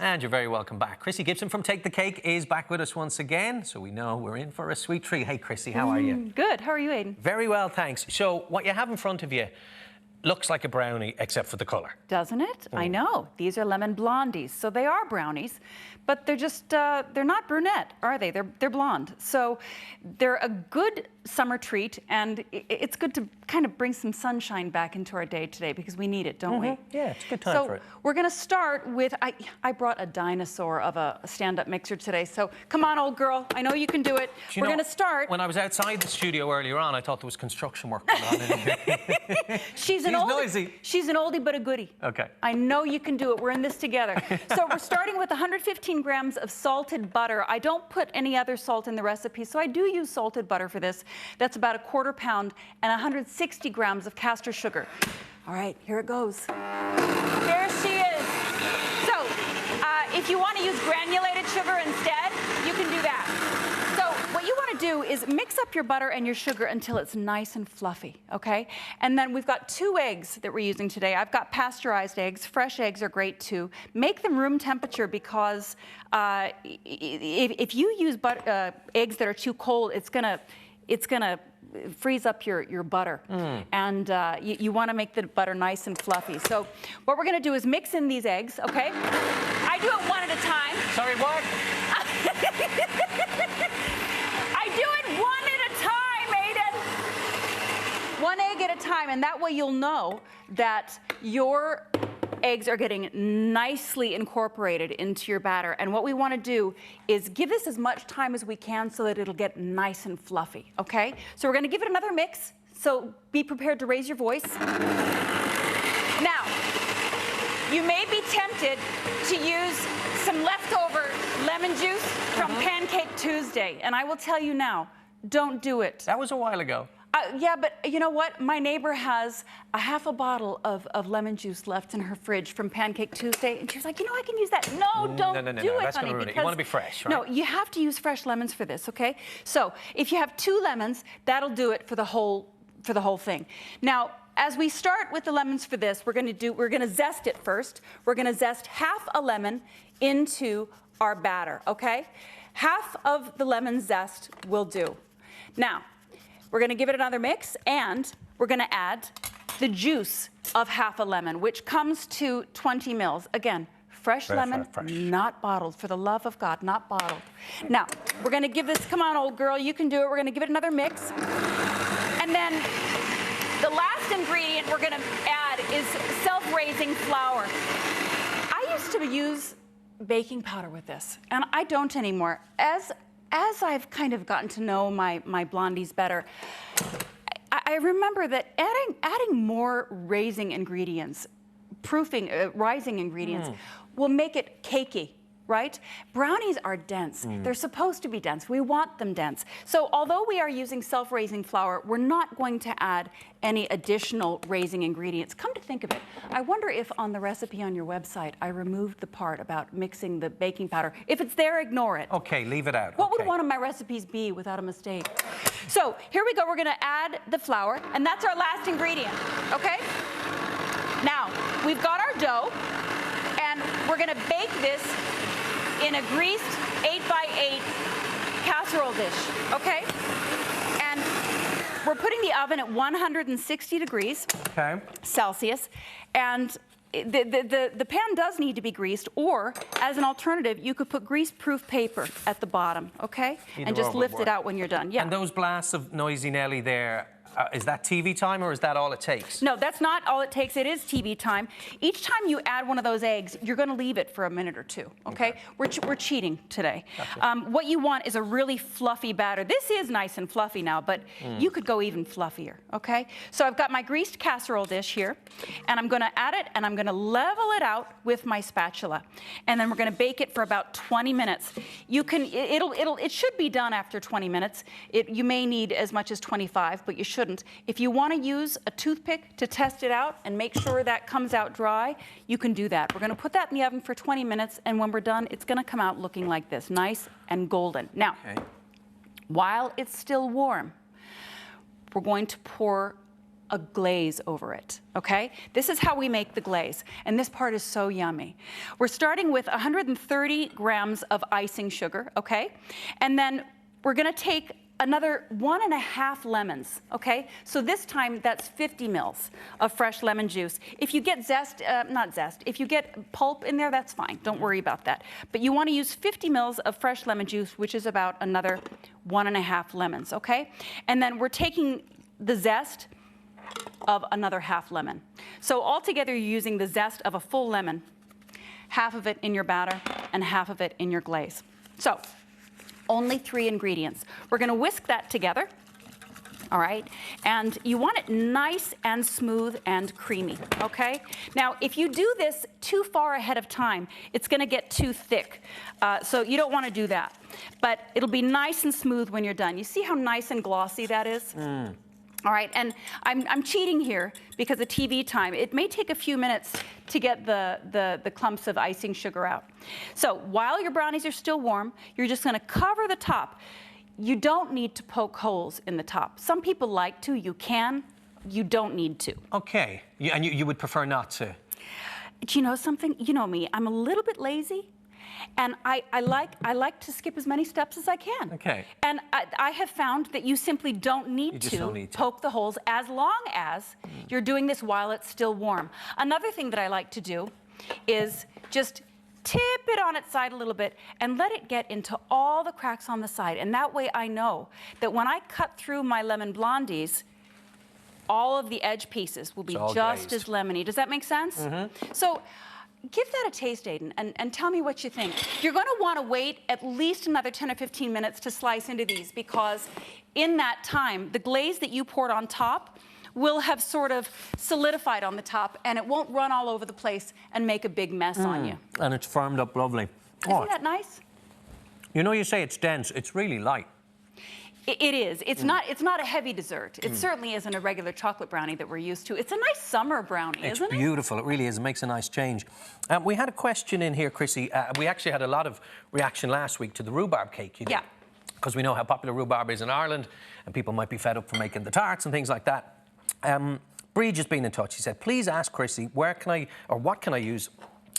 And you're very welcome back. Krissy Gibson from Take the Cake is back with us once again, so we know we're in for a sweet treat. Hey, Krissy, how are you? Good. How are you, Aidan? Very well, thanks. So what you have in front of you looks like a brownie, except for the colour. Doesn't it? I know. These are lemon blondies, so they are brownies, but they're just, they're not brunette, are they? They're blonde. So they're a good summer treat, and it's good to kind of bring some sunshine back into our day today because we need it, don't we? Yeah, it's a good time for it. So we're going to start with, I brought a dinosaur of a stand-up mixer today, so come on, old girl. I know you can do it. We're going to start. When I was outside the studio earlier on, I thought there was construction work going on in here. She's noisy. She's an oldie but a goodie. Okay. I know you can do it. We're in this together. So we're starting with 115 grams of salted butter. I don't put any other salt in the recipe, so I do use salted butter for this. That's about 1/4 pound, and 160 grams of castor sugar. All right, here it goes. There she is. So if you want to use granulated sugar instead, you can do that. So what you want to do is mix up your butter and your sugar until it's nice and fluffy, okay? And then we've got 2 eggs that we're using today. I've got pasteurized eggs. Fresh eggs are great too. Make them room temperature because if you use eggs that are too cold, it's gonna freeze up your butter. And you want to make the butter nice and fluffy. So what we're going to do is mix in these eggs, okay? I do it one at a time. Sorry, what? I do it one at a time, Aidan. 1 egg at a time, and that way you'll know that your eggs are getting nicely incorporated into your batter. And what we want to do is give this as much time as we can so that it'll get nice and fluffy, okay? So we're going to give it another mix, so be prepared to raise your voice. Now, you may be tempted to use some leftover lemon juice from Pancake Tuesday, and I will tell you now, don't do it. That was a while ago. Yeah, but you know what? My neighbor has a half a bottle of lemon juice left in her fridge from Pancake Tuesday, and she was like, you know, I can use that. No, don't do it, that's honey. Gonna ruin it. You want to be fresh, right? No, you have to use fresh lemons for this, okay? So if you have 2 lemons, that'll do it for the whole thing. Now, as we start with the lemons for this, we're gonna zest it first. We're gonna zest half a lemon into our batter, okay? Half of the lemon zest will do. Now, we're going to give it another mix, and we're going to add the juice of half a lemon, which comes to 20 mils. Again, fresh lemon, not bottled. For the love of God, not bottled. Now, we're going to give this, come on, old girl, you can do it. We're going to give it another mix. And then the last ingredient we're going to add is self-raising flour. I used to use baking powder with this, and I don't anymore. As I've kind of gotten to know my blondies better, I remember that adding more raising ingredients, rising ingredients, will make it cakey, right? Brownies are dense. They're supposed to be dense. We want them dense. So although we are using self-raising flour, we're not going to add any additional raising ingredients. Come to think of it, I wonder if on the recipe on your website, I removed the part about mixing the baking powder. If it's there, ignore it. Okay, leave it out. What would one of my recipes be without a mistake? So here we go. We're going to add the flour, and that's our last ingredient, okay? Now, we've got our dough, and we're going to bake this in a greased 8x8 casserole dish, okay? And we're putting the oven at 160 degrees Celsius, and the pan does need to be greased, or as an alternative, you could put grease-proof paper at the bottom, okay? And just lift it out when you're done. Yeah. And those blasts of Noisy Nelly there, is that TV time, or is that all it takes? No, that's not all it takes. It is TV time. Each time you add one of those eggs, you're going to leave it for a minute or 2, okay? We're cheating today. Gotcha. What you want is a really fluffy batter. This is nice and fluffy now, but you could go even fluffier, okay? So I've got my greased casserole dish here, and I'm going to add it, and I'm going to level it out with my spatula. And then we're going to bake it for about 20 minutes. It should be done after 20 minutes. You may need as much as 25, but you shouldn't. If you want to use a toothpick to test it out and make sure that comes out dry, you can do that. We're going to put that in the oven for 20 minutes, and when we're done, it's going to come out looking like this, nice and golden. Now, while it's still warm, we're going to pour a glaze over it, okay? This is how we make the glaze, and this part is so yummy. We're starting with 130 grams of icing sugar, okay? And then we're gonna take another 1.5 lemons, okay? So this time that's 50 mils of fresh lemon juice. If you get if you get pulp in there, that's fine, don't worry about that. But you wanna use 50 mils of fresh lemon juice, which is about another 1.5 lemons, okay? And then we're taking the zest of another half lemon. So altogether you're using the zest of a full lemon, half of it in your batter and half of it in your glaze. So, only 3 ingredients. We're gonna whisk that together, all right? And you want it nice and smooth and creamy, okay? Now, if you do this too far ahead of time, it's gonna get too thick. So you don't wanna do that. But it'll be nice and smooth when you're done. You see how nice and glossy that is? All right, and I'm cheating here because of TV time. It may take a few minutes to get the clumps of icing sugar out. So while your brownies are still warm, you're just gonna cover the top. You don't need to poke holes in the top. Some people like to, you can, you don't need to. Okay, and you would prefer not to? Do you know something? You know me, I'm a little bit lazy. And I like to skip as many steps as I can. Okay. And I have found that you simply don't need to poke the holes as long as you're doing this while it's still warm. Another thing that I like to do is just tip it on its side a little bit and let it get into all the cracks on the side. And that way I know that when I cut through my lemon blondies, all of the edge pieces will be just as lemony. Does that make sense? Mm-hmm. So, give that a taste, Aidan, and tell me what you think. You're going to want to wait at least another 10 or 15 minutes to slice into these because in that time, the glaze that you poured on top will have sort of solidified on the top and it won't run all over the place and make a big mess on you. And it's firmed up lovely. Isn't that nice? You know, you say it's dense, it's really light. It is. It's not a heavy dessert. It certainly isn't a regular chocolate brownie that we're used to. It's a nice summer brownie, isn't it? It's beautiful. It really is. It makes a nice change. We had a question in here, Krissy. We actually had a lot of reaction last week to the rhubarb cake you did. Yeah. Because we know how popular rhubarb is in Ireland, and people might be fed up from making the tarts and things like that. Bridge has been in touch. He said, please ask Krissy, what can I use,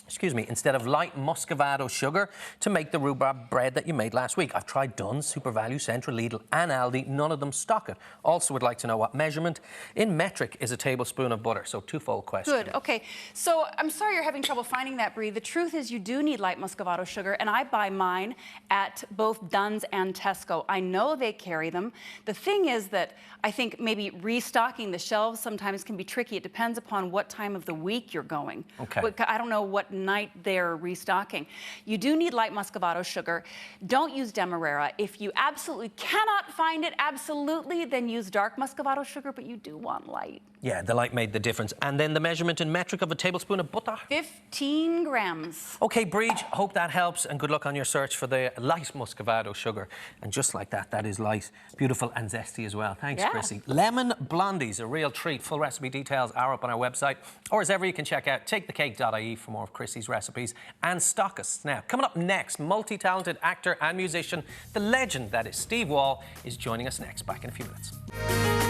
excuse me, instead of light muscovado sugar to make the rhubarb bread that you made last week? I've tried Dunn's, Super Value, Central, Lidl and Aldi. None of them stock it. Also would like to know what measurement in metric is a tablespoon of butter. So twofold question. Good, okay. So I'm sorry you're having trouble finding that, Brie. The truth is you do need light muscovado sugar, and I buy mine at both Dunn's and Tesco. I know they carry them. The thing is that I think maybe restocking the shelves sometimes can be tricky. It depends upon what time of the week you're going. Okay. I don't know what night they're restocking. You do need light muscovado sugar. Don't use Demerara. If you absolutely cannot find it, absolutely, then use dark muscovado sugar, but you do want light. Yeah, the light made the difference. And then the measurement in metric of a tablespoon of butter? 15 grams. Okay, Bridge, hope that helps, and good luck on your search for the light muscovado sugar. And just like that, that is light, beautiful and zesty as well. Thanks, Krissy. Lemon Blondies, a real treat. Full recipe details are up on our website. Or as ever, you can check out takethecake.ie for more of Krissy's recipes and stockists. Now, coming up next, multi-talented actor and musician, the legend that is Steve Wall, is joining us next. Back in a few minutes.